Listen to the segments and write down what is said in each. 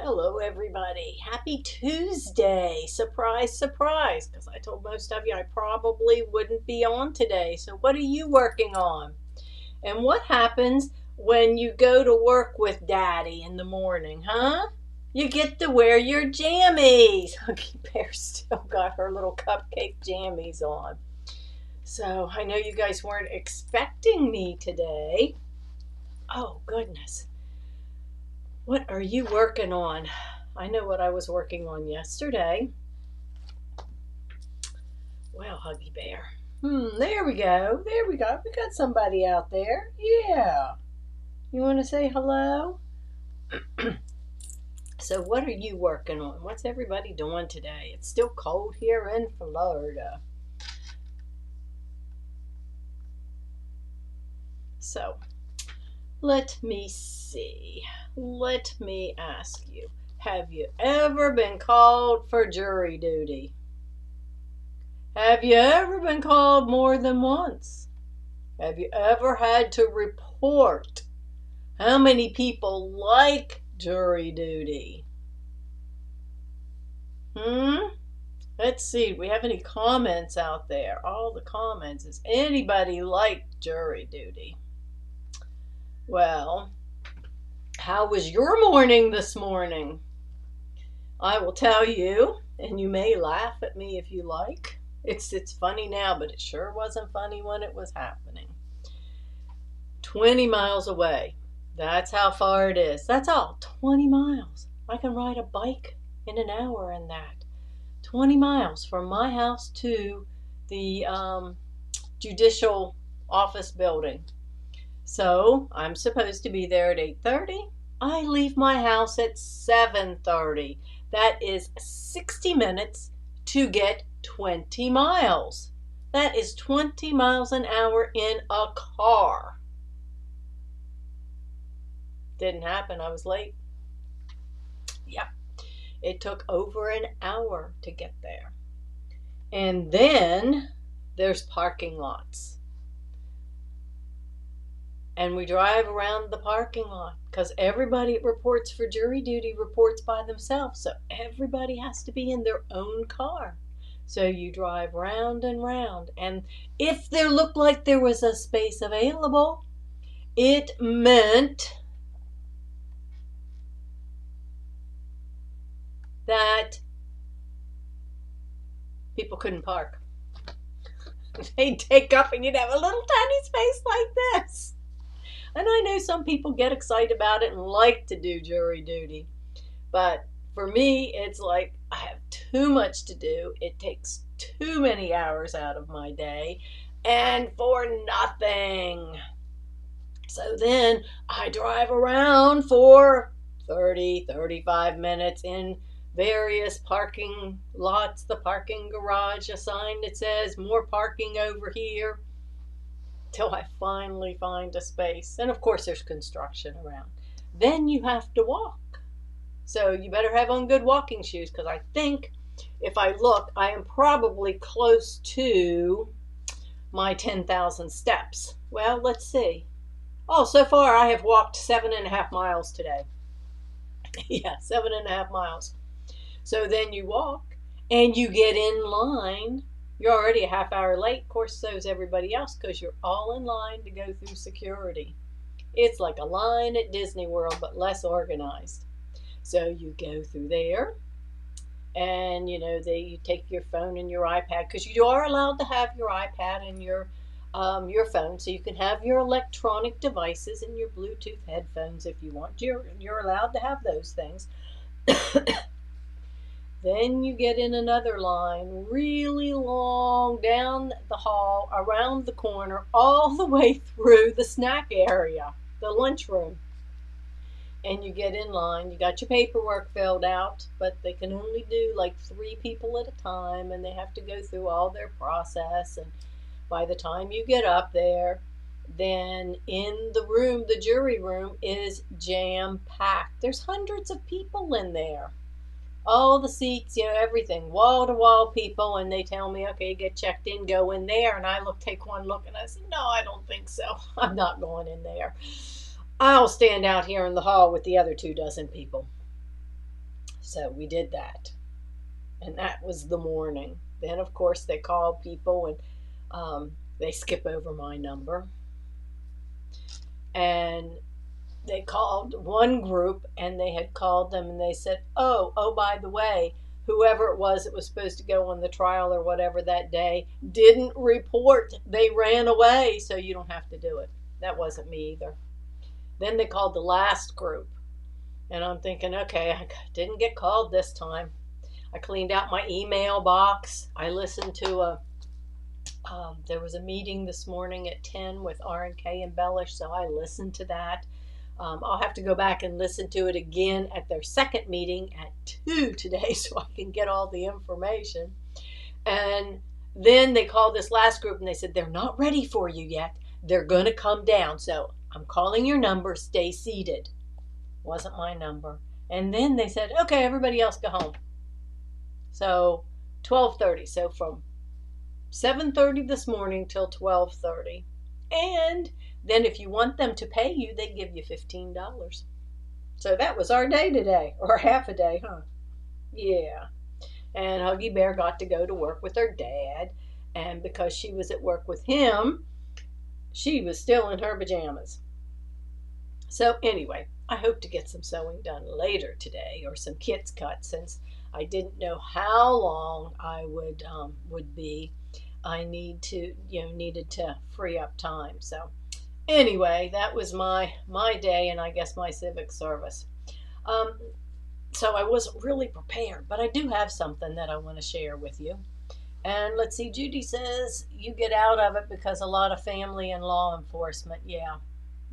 Hello, everybody. Happy Tuesday. Surprise, surprise, because I told most of you I probably wouldn't be on today. So, what are you working on? And what happens when you go to work with Daddy in the morning, huh? You get to wear your jammies. Huggy Bear still got her little cupcake jammies on. So, I know you guys weren't expecting me today. Oh, goodness. What are you working on? I know what I was working on yesterday. Well, Huggy Bear. There we go. There we go. We got somebody out there. Yeah. You want to say hello? So, what are you working on? What's everybody doing today? It's still cold here in Florida. So, let me see. Let me ask you. Have you ever been called for jury duty? Have you ever been called more than once? Have you ever had to report? How many people like jury duty? Let's see. Do we have any comments out there? All the comments. Does anybody like jury duty? Well, how was your morning this morning? I will tell you, and you may laugh at me if you like. It's funny now, but it sure wasn't funny when it was happening. 20 miles away. That's how far it is. That's all. 20 miles. I can ride a bike in an hour in that. 20 miles from my house to the judicial office building. So I'm supposed to be there at 8:30. I leave my house at 7:30. That is 60 minutes to get 20 miles. That is 20 miles an hour in a car. Didn't happen. I was late. Yep. It took over an hour to get there. And then there's parking lots. And we drive around the parking lot because everybody that reports for jury duty reports by themselves. So everybody has to be in their own car. So you drive round and round. And if there looked like there was a space available, it meant that people couldn't park. They'd take up and you'd have a little tiny space like this. And I know some people get excited about it and like to do jury duty. But for me, it's like I have too much to do. It takes too many hours out of my day and for nothing. So then I drive around for 30, 35 minutes in various parking lots, the parking garage, a sign that says more parking over here, till I finally find a space. And of course there's construction around. Then you have to walk. So you better have on good walking shoes, because I think if I look, I am probably close to my 10,000 steps. Well, let's see. Oh, so far I have walked 7.5 miles today. Yeah, 7.5 miles. So then you walk and you get in line. You're already a half hour late. Of course, so is everybody else, because you're all in line to go through security. It's like a line at Disney World, but less organized. So you go through there, and you take your phone and your iPad, because you are allowed to have your iPad and your phone, so you can have your electronic devices and your Bluetooth headphones if you want. You're allowed to have those things. Then you get in another line, really long, down the hall, around the corner, all the way through the snack area, the lunchroom. And you get in line. You got your paperwork filled out, but they can only do like 3 people at a time, and they have to go through all their process. And by the time you get up there, then in the room, the jury room is jam-packed. There's hundreds of people in there. All the seats, everything, wall-to-wall people, and they tell me, okay, get checked in, go in there. And I take one look, and I said, no, I don't think so. I'm not going in there. I'll stand out here in the hall with the other 2 dozen people. So we did that. And that was the morning. Then, of course, they call people and they skip over my number. And they called one group and they had called them and they said, oh, by the way, whoever it was that was supposed to go on the trial or whatever that day didn't report. They ran away, so you don't have to do it. That wasn't me either. Then they called the last group. And I'm thinking, okay, I didn't get called this time. I cleaned out my email box. I listened to there was a meeting this morning at 10 with R&K Embellish, so I listened to that. I'll have to go back and listen to it again at their second meeting at 2 today so I can get all the information. And then they called this last group and they said, they're not ready for you yet. They're going to come down. So I'm calling your number. Stay seated. Wasn't my number. And then they said, okay, everybody else go home. So 12:30. So from 7:30 this morning till 12:30. And then if you want them to pay you, they give you $15. So that was our day today, or half a day, huh? Yeah. And Huggy Bear got to go to work with her dad. And because she was at work with him, she was still in her pajamas. So anyway, I hope to get some sewing done later today, or some kits cut, since I didn't know how long I would be. I needed to free up time. So anyway, that was my day, and I guess my civic service. So I wasn't really prepared, but I do have something that I want to share with you. And let's see, Judy says you get out of it because a lot of family and law enforcement. Yeah,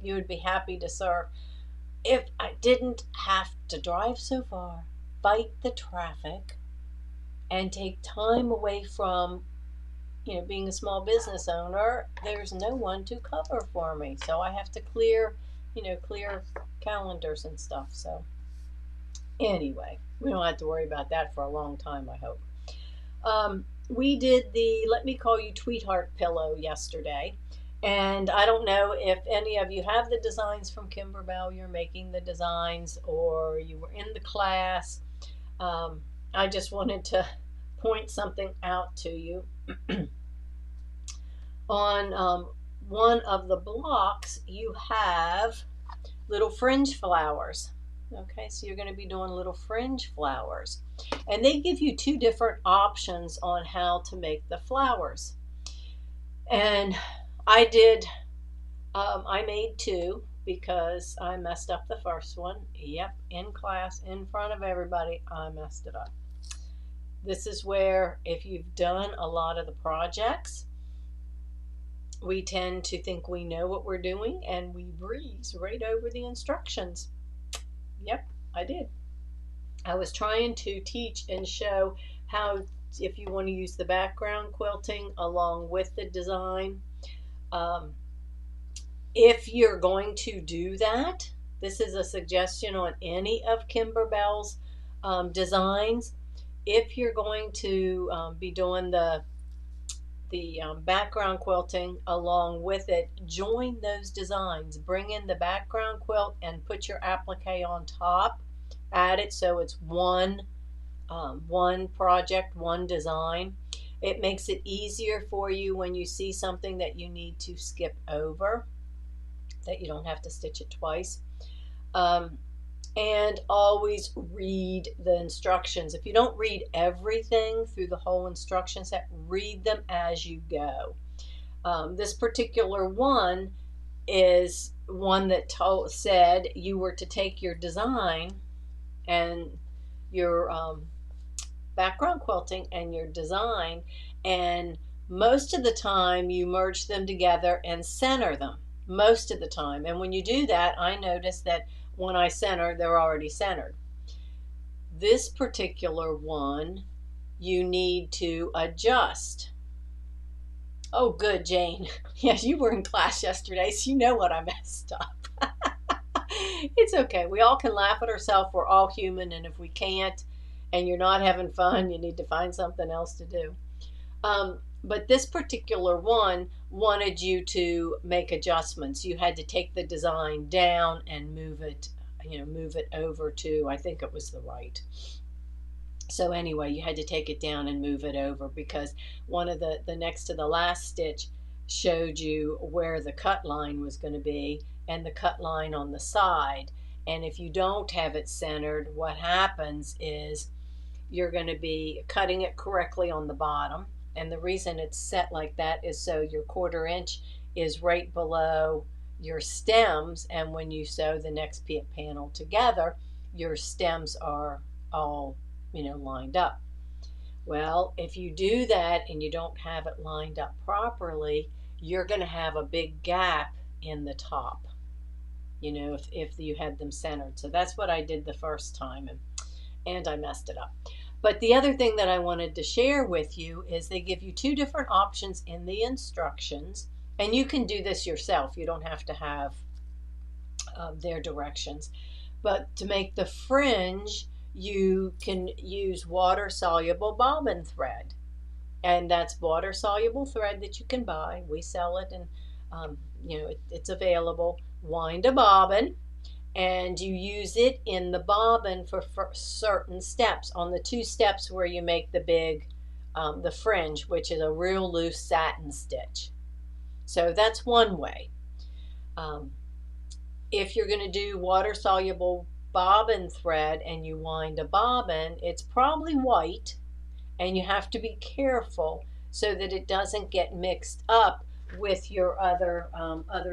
you would be happy to serve. If I didn't have to drive so far, fight the traffic, and take time away from, being a small business owner, there's no one to cover for me. So I have to clear calendars and stuff. So anyway, we don't have to worry about that for a long time, I hope. We did the Let Me Call You Tweetheart pillow yesterday. And I don't know if any of you have the designs from Kimberbell, you're making the designs, or you were in the class. I just wanted to point something out to you. On one of the blocks, you have little fringe flowers. Okay, so you're going to be doing little fringe flowers. And they give you two different options on how to make the flowers. And I made two because I messed up the first one. Yep, in class, in front of everybody, I messed it up. This is where, if you've done a lot of the projects, we tend to think we know what we're doing and we breeze right over the instructions. Yep, I did. I was trying to teach and show how, if you want to use the background quilting along with the design, if you're going to do that, this is a suggestion on any of Kimberbell's designs. If you're going to be doing the background quilting along with it, join those designs. Bring in the background quilt and put your applique on top. Add it so it's one project, one design. It makes it easier for you when you see something that you need to skip over, that you don't have to stitch it twice. And always read the instructions. If you don't read everything through the whole instruction set, read them as you go. This particular one is one that said you were to take your design and your background quilting and your design, and most of the time you merge them together and center them. Most of the time. And when you do that, I notice that when I center, they're already centered. This particular one, you need to adjust. Oh, good, Jane. Yes, you were in class yesterday, so you know what I messed up. It's okay. We all can laugh at ourselves. We're all human, and if we can't, and you're not having fun, you need to find something else to do. But this particular one wanted you to make adjustments. You had to take the design down and move it over to, I think it was the right. So anyway, you had to take it down and move it over because one of the next to the last stitch showed you where the cut line was going to be and the cut line on the side. And if you don't have it centered, what happens is you're going to be cutting it correctly on the bottom. And the reason it's set like that is so your 1/4 inch is right below your stems. And when you sew the next panel together, your stems are all, lined up. Well, if you do that and you don't have it lined up properly, you're going to have a big gap in the top, if you had them centered. So that's what I did the first time, and I messed it up. But the other thing that I wanted to share with you is they give you 2 different options in the instructions, and you can do this yourself. You don't have to have their directions. But to make the fringe, you can use water-soluble bobbin thread. And that's water-soluble thread that you can buy. We sell it, and it's available. Wind a bobbin, and you use it in the bobbin for certain steps. On the 2 steps where you make the fringe, which is a real loose satin stitch. So that's one way. If you're going to do water-soluble bobbin thread and you wind a bobbin, it's probably white, and you have to be careful so that it doesn't get mixed up with your other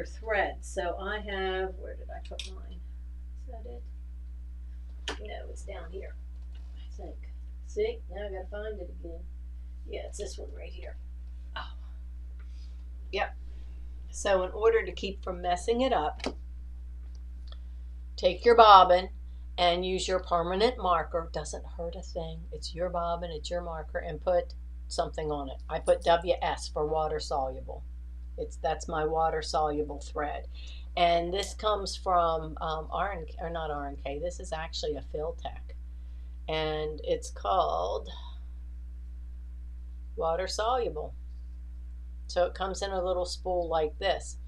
threads. So I have, where did I put mine? Is that it? No, it's down here, I think. See, now I gotta find it again. Yeah, it's this one right here. Oh, yep. So in order to keep from messing it up, take your bobbin and use your permanent marker. Doesn't hurt a thing. It's your bobbin, it's your marker, and put something on it. I put WS for water soluble. That's my water soluble thread. And this comes from R&K, or not R&K. This is actually a Filtech, and it's called water soluble. So it comes in a little spool like this.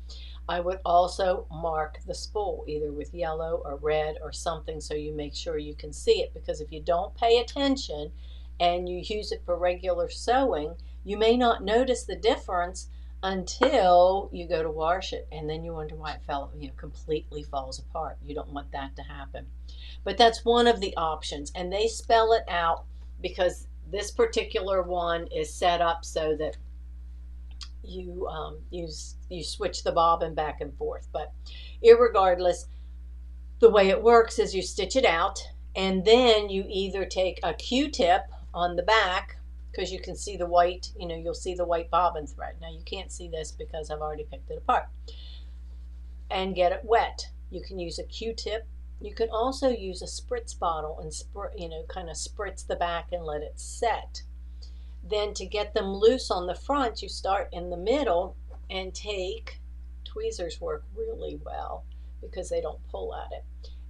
I would also mark the spool either with yellow or red or something so you make sure you can see it, because if you don't pay attention and you use it for regular sewing, you may not notice the difference until you go to wash it, and then you wonder why it completely falls apart. You don't want that to happen. But that's one of the options, and they spell it out because this particular one is set up so that you switch the bobbin back and forth. But irregardless, the way it works is you stitch it out, and then you either take a Q-tip on the back, because you can see the white, you'll see the white bobbin thread. Now you can't see this because I've already picked it apart. And get it wet. You can use a Q-tip. You can also use a spritz bottle and kind of spritz the back and let it set. Then to get them loose on the front, you start in the middle and tweezers work really well because they don't pull at it.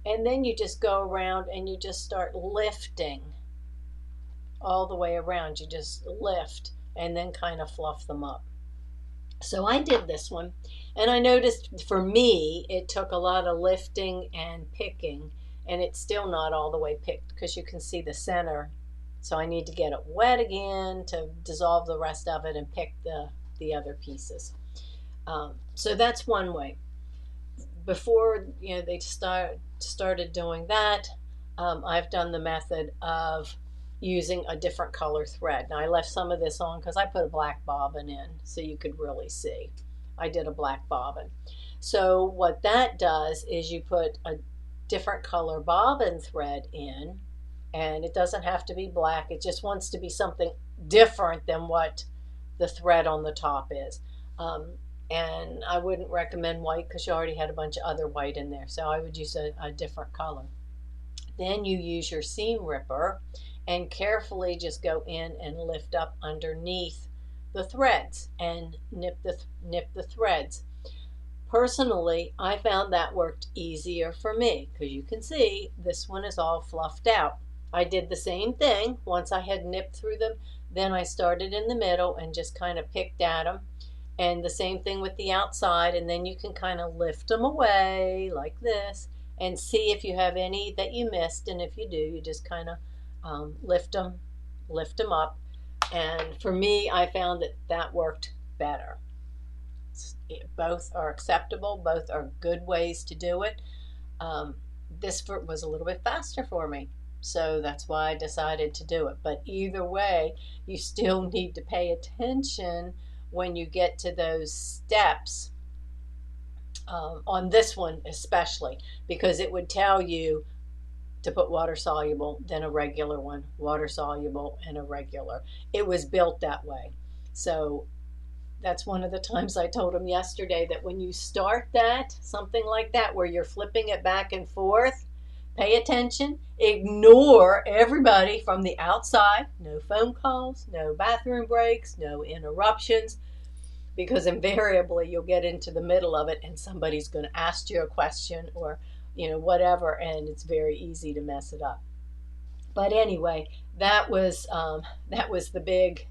And then you just go around and you just start lifting all the way around. You just lift and then kind of fluff them up. So I did this one, and I noticed for me it took a lot of lifting and picking, and it's still not all the way picked because you can see the center. So I need to get it wet again to dissolve the rest of it and pick the other pieces. So that's one way. Before they started doing that, I've done the method of using a different color thread. Now I left some of this on because I put a black bobbin in so you could really see. I did a black bobbin. So what that does is you put a different color bobbin thread in, and it doesn't have to be black. It just wants to be something different than what the thread on the top is. And I wouldn't recommend white because you already had a bunch of other white in there. So I would use a different color. Then you use your seam ripper and carefully just go in and lift up underneath the threads and nip the threads. Personally, I found that worked easier for me because you can see this one is all fluffed out. I did the same thing once I had nipped through them. Then I started in the middle and just kind of picked at them. And the same thing with the outside, and then you can kind of lift them away like this and see if you have any that you missed, and if you do, you just kind of lift them up. And for me, I found that that worked better. Both are acceptable. Both are good ways to do it. Um, this was a little bit faster for me. So that's why I decided to do it. But either way, you still need to pay attention when you get to those steps, on this one especially, because it would tell you to put water soluble, then a regular one, water soluble and a regular. It was built that way. So that's one of the times I told him yesterday that when you start that, something like that, where you're flipping it back and forth, pay attention, ignore everybody from the outside, no phone calls, no bathroom breaks, no interruptions, because invariably you'll get into the middle of it and somebody's going to ask you a question or, whatever, and it's very easy to mess it up. But anyway, that was the big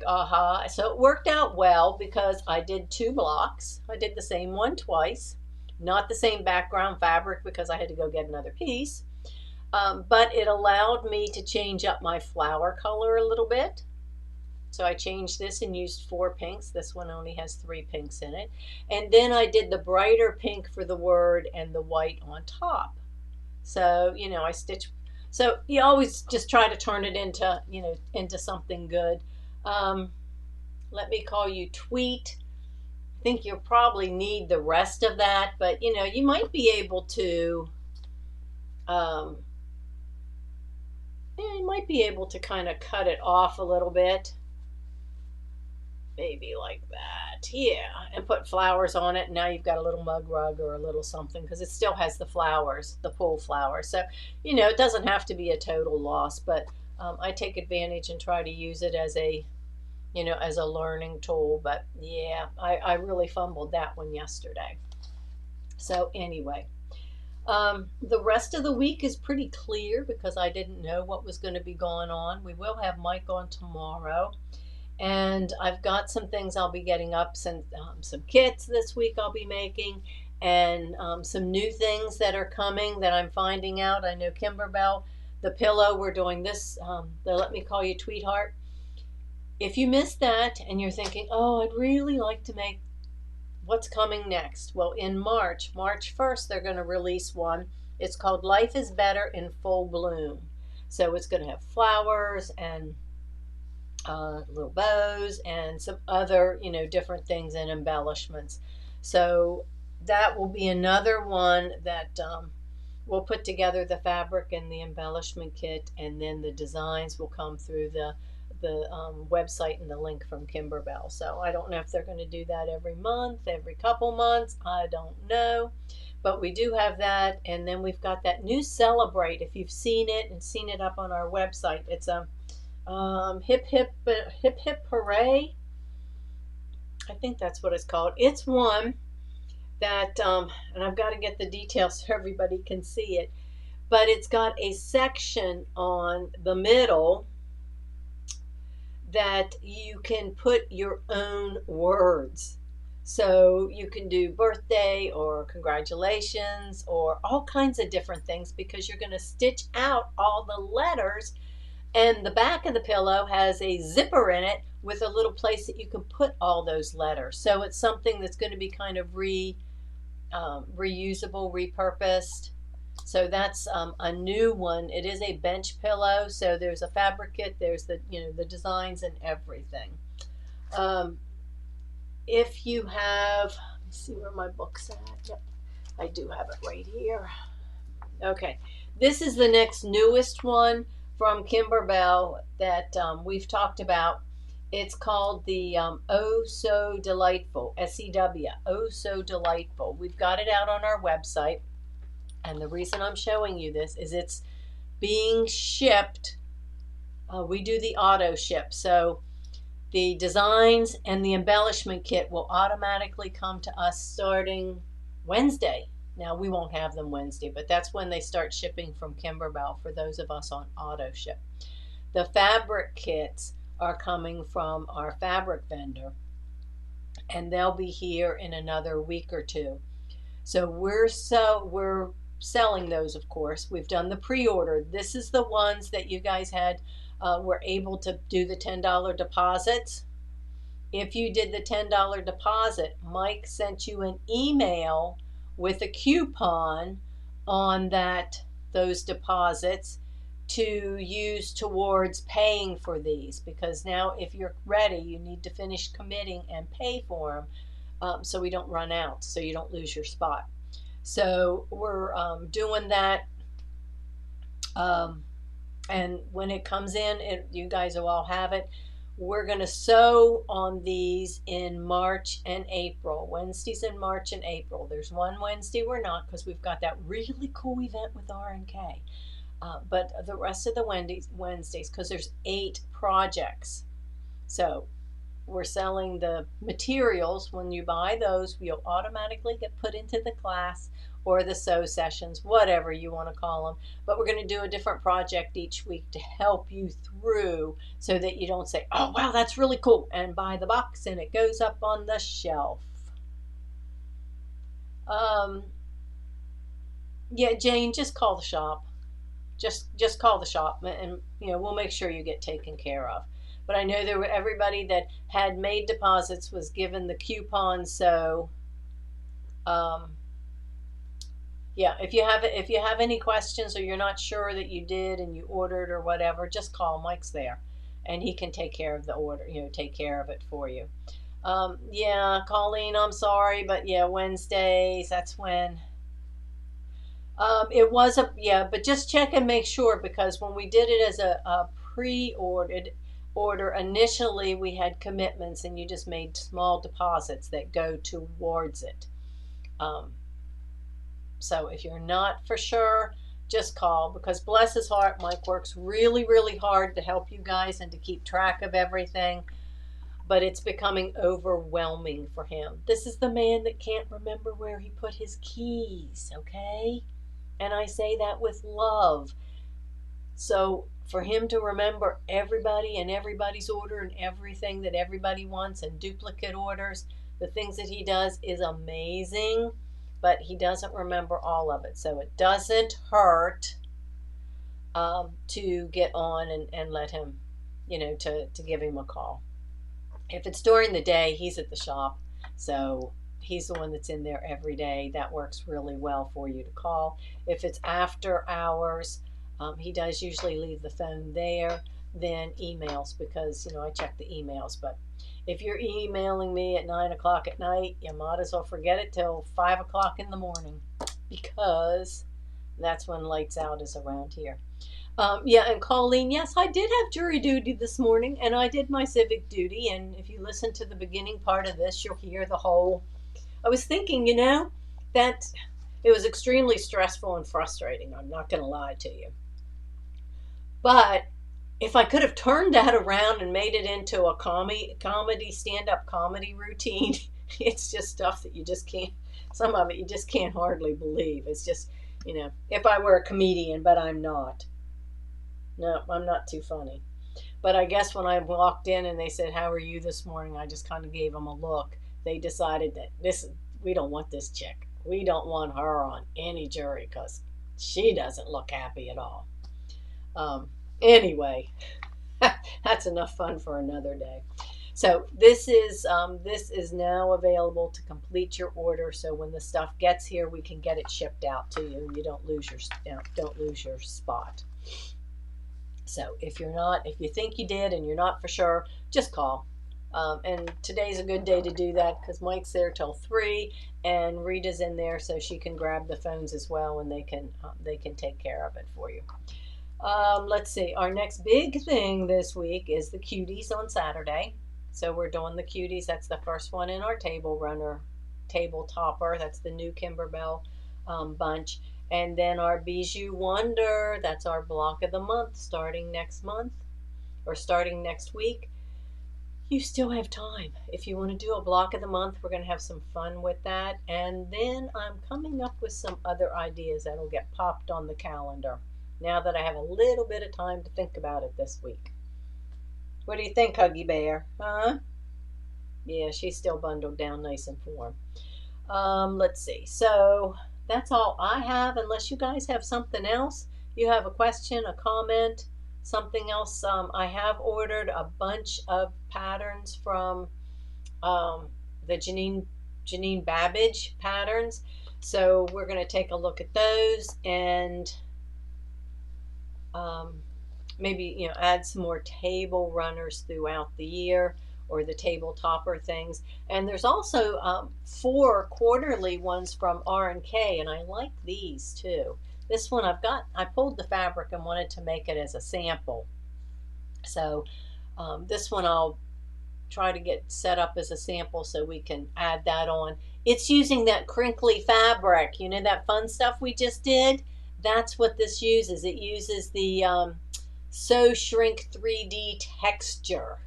aha. So it worked out well because I did 2 blocks. I did the same one twice, not the same background fabric because I had to go get another piece. But it allowed me to change up my flower color a little bit. So I changed this and used 4 pinks. This one only has 3 pinks in it. And then I did the brighter pink for the word and the white on top. So, I stitched. So you always just try to turn it into something good. Let me call you Tweet. I think you'll probably need the rest of that, but you might be able to, kind of cut it off a little bit. Maybe like that, yeah, and put flowers on it. Now you've got a little mug rug or a little something because it still has the flowers, the pull flowers. So, it doesn't have to be a total loss, but I take advantage and try to use it as a, as a learning tool. But yeah, I really fumbled that one yesterday. So anyway, the rest of the week is pretty clear because I didn't know what was going to be going on. We will have Mike on tomorrow. And I've got some things I'll be getting up, some kits this week I'll be making, and some new things that are coming that I'm finding out. I know Kimberbell, the pillow, we're doing this, the Let Me Call You Tweetheart. If you missed that and you're thinking, oh, I'd really like to make what's coming next. Well, in March 1st, they're going to release one. It's called Life is Better in Full Bloom. So it's going to have flowers and little bows and some other, different things and embellishments. So that will be another one that we'll put together the fabric and the embellishment kit, and then the designs will come through the website and the link from Kimberbell. So I don't know if they're going to do that every month, every couple months. I don't know. But we do have that. And then we've got that new Celebrate. If you've seen it and seen it up on our website, it's a hip hip hooray. I think that's what it's called. It's one that, and I've got to get the details so everybody can see it, but it's got a section on the middle that you can put your own words. So you can do birthday or congratulations or all kinds of different things because you're going to stitch out all the letters. And the back of the pillow has a zipper in it with a little place that you can put all those letters. So it's something that's going to be kind of reusable, repurposed. So that's a new one. It is a bench pillow. So there's a fabric kit. There's the the designs and everything. If you have, let me see where my book's at. Yep, I do have it right here. Okay, this is the next newest one from Kimberbell that we've talked about. It's called the Oh So Delightful, SEW, Oh So Delightful. We've got it out on our website. And the reason I'm showing you this is it's being shipped. We do the auto ship. So the designs and the embellishment kit will automatically come to us starting Wednesday. Now, we won't have them Wednesday, but that's when they start shipping from Kimberbell for those of us on auto ship. The fabric kits are coming from our fabric vendor, and they'll be here in another week or two. So we're selling those, of course. We've done the pre-order. This is the ones that you guys had were able to do the $10 deposits. If you did the $10 deposit, Mike sent you an email with a coupon on those deposits to use towards paying for these, because now if you're ready, you need to finish committing and pay for them, so we don't run out, so you don't lose your spot. So we're doing that, and when it comes in, you guys will all have it. We're going to sew on these in March and April. Wednesdays in March and April. There's one Wednesday we're not, because we've got that really cool event with R&K. But the rest of the Wednesdays, because there's 8 projects. So we're selling the materials. When you buy those, you'll automatically get put into the class or the sew sessions, whatever you want to call them. But we're going to do a different project each week to help you through, so that you don't say, oh, wow, that's really cool, and buy the box and it goes up on the shelf. Yeah, Jane, just call the shop. Just call the shop, and we'll make sure you get taken care of. But I know everybody that had made deposits was given the coupon. So yeah, if you have any questions, or you're not sure that you did and you ordered or whatever, just call. Mike's there, and he can take care of the order. Take care of it for you. Yeah, Colleen, I'm sorry, but yeah, Wednesdays, that's when. It was but just check and make sure, because when we did it as a pre-ordered order, initially we had commitments, and you just made small deposits that go towards it. So if you're not for sure, just call, because bless his heart, Mike works really, really hard to help you guys and to keep track of everything. But it's becoming overwhelming for him. This is the man that can't remember where he put his keys, okay? And I say that with love. So for him to remember everybody and everybody's order and everything that everybody wants, and duplicate orders, the things that he does is amazing, but he doesn't remember all of it. So it doesn't hurt to get on and let him, to give him a call. If it's during the day, he's at the shop. So he's the one that's in there every day. That works really well for you to call. If it's after hours, he does usually leave the phone there, then emails, because, I check the emails. But if you're emailing me at 9 o'clock at night, you might as well forget it till 5 o'clock in the morning, because that's when lights out is around here. Yeah, and Colleen, yes, I did have jury duty this morning, and I did my civic duty. And if you listen to the beginning part of this, you'll hear the whole. I was thinking, that it was extremely stressful and frustrating. I'm not going to lie to you. But if I could have turned that around and made it into a comedy stand-up comedy routine, it's just stuff that you just can't. Some of it you just can't hardly believe. It's just, if I were a comedian, but I'm not. No, I'm not too funny. But I guess when I walked in and they said, how are you this morning? I just kind of gave them a look. They decided that we don't want this chick. We don't want her on any jury, because she doesn't look happy at all. Anyway, that's enough fun for another day. So this is now available to complete your order. So when the stuff gets here, we can get it shipped out to you, and you don't lose your spot. So if you think you did and you're not for sure, just call. And today's a good day to do that, because Mike's there till 3, and Rita's in there, so she can grab the phones as well, and they can take care of it for you. Let's see. Our next big thing this week is the cuties on Saturday. So we're doing the cuties. That's the first one in our table topper. That's the new Kimberbell bunch. And then our Bijou Wonder, that's our block of the month, starting next week. You still have time. If you want to do a block of the month, we're going to have some fun with that. And then I'm coming up with some other ideas that'll get popped on the calendar, now that I have a little bit of time to think about it this week. What do you think, Huggy Bear? Huh? Yeah, she's still bundled down nice and warm. Let's see. So that's all I have, unless you guys have something else. You have a question, a comment, something else. I have ordered a bunch of patterns from the Janine Babbage patterns. So we're going to take a look at those and maybe, you know, add some more table runners throughout the year, or the table topper things. And there's also 4 quarterly ones from R&K, and I like these too. This one I pulled the fabric and wanted to make it as a sample. So this one I'll try to get set up as a sample so we can add that on. It's using that crinkly fabric, you know, that fun stuff we just did. That's what this uses. It uses the So Shrink 3D texture.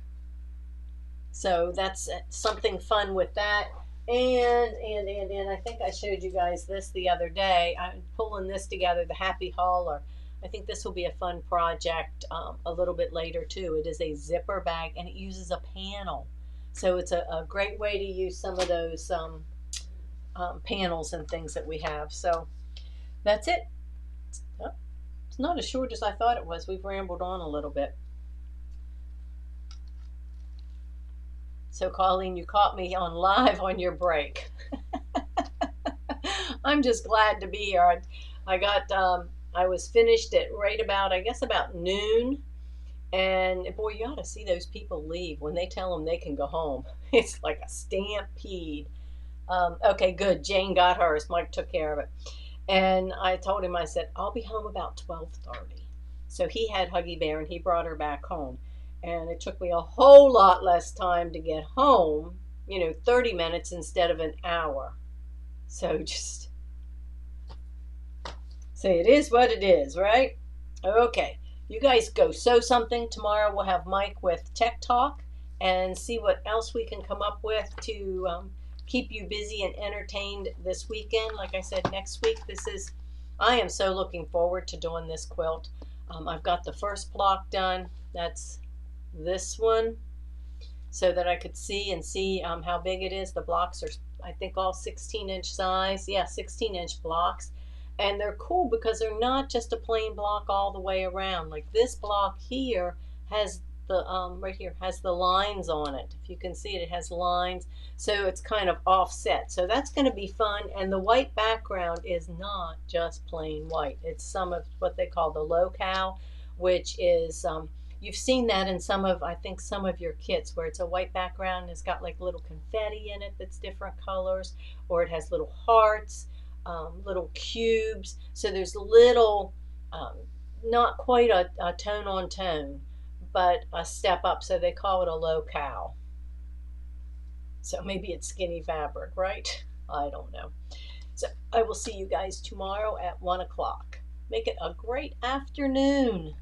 So that's something fun with that. And I think I showed you guys this the other day. I'm pulling this together, the Happy Hauler. I think this will be a fun project a little bit later too. It is a zipper bag and it uses a panel. So it's a great way to use some of those panels and things that we have. So that's it. It's not as short as I thought it was. We've rambled on a little bit. So Colleen, you caught me on live on your break. I'm just glad to be here. I was finished at right about, I guess, about noon. And boy, you ought to see those people leave when they tell them they can go home. It's like a stampede. Okay, good. Jane got hers. Mike took care of it. And I told him, I said, I'll be home about 12:30. So he had Huggy Bear and he brought her back home. And it took me a whole lot less time to get home, you know, 30 minutes instead of an hour. So it is what it is, right? Okay, you guys go sew something. Tomorrow we'll have Mike with Tech Talk and see what else we can come up with to keep you busy and entertained this weekend. Like I said, next week, I am so looking forward to doing this quilt. I've got the first block done. That's this one, so that I could see how big it is. The blocks are, I think, all 16-inch size. Yeah, 16-inch blocks. And they're cool because they're not just a plain block all the way around. Like this block here has the, right here, has the lines on it. If you can see it, it has lines. So it's kind of offset. So that's going to be fun. And the white background is not just plain white. It's some of what they call the low-cal, which is, you've seen that in I think some of your kits where it's a white background and it's got like little confetti in it that's different colors, or it has little hearts, little cubes. So there's little, not quite a tone on tone, but a step up. So they call it a low-cal. So maybe it's skinny fabric, right? I don't know. So I will see you guys tomorrow at 1 o'clock. Make it a great afternoon.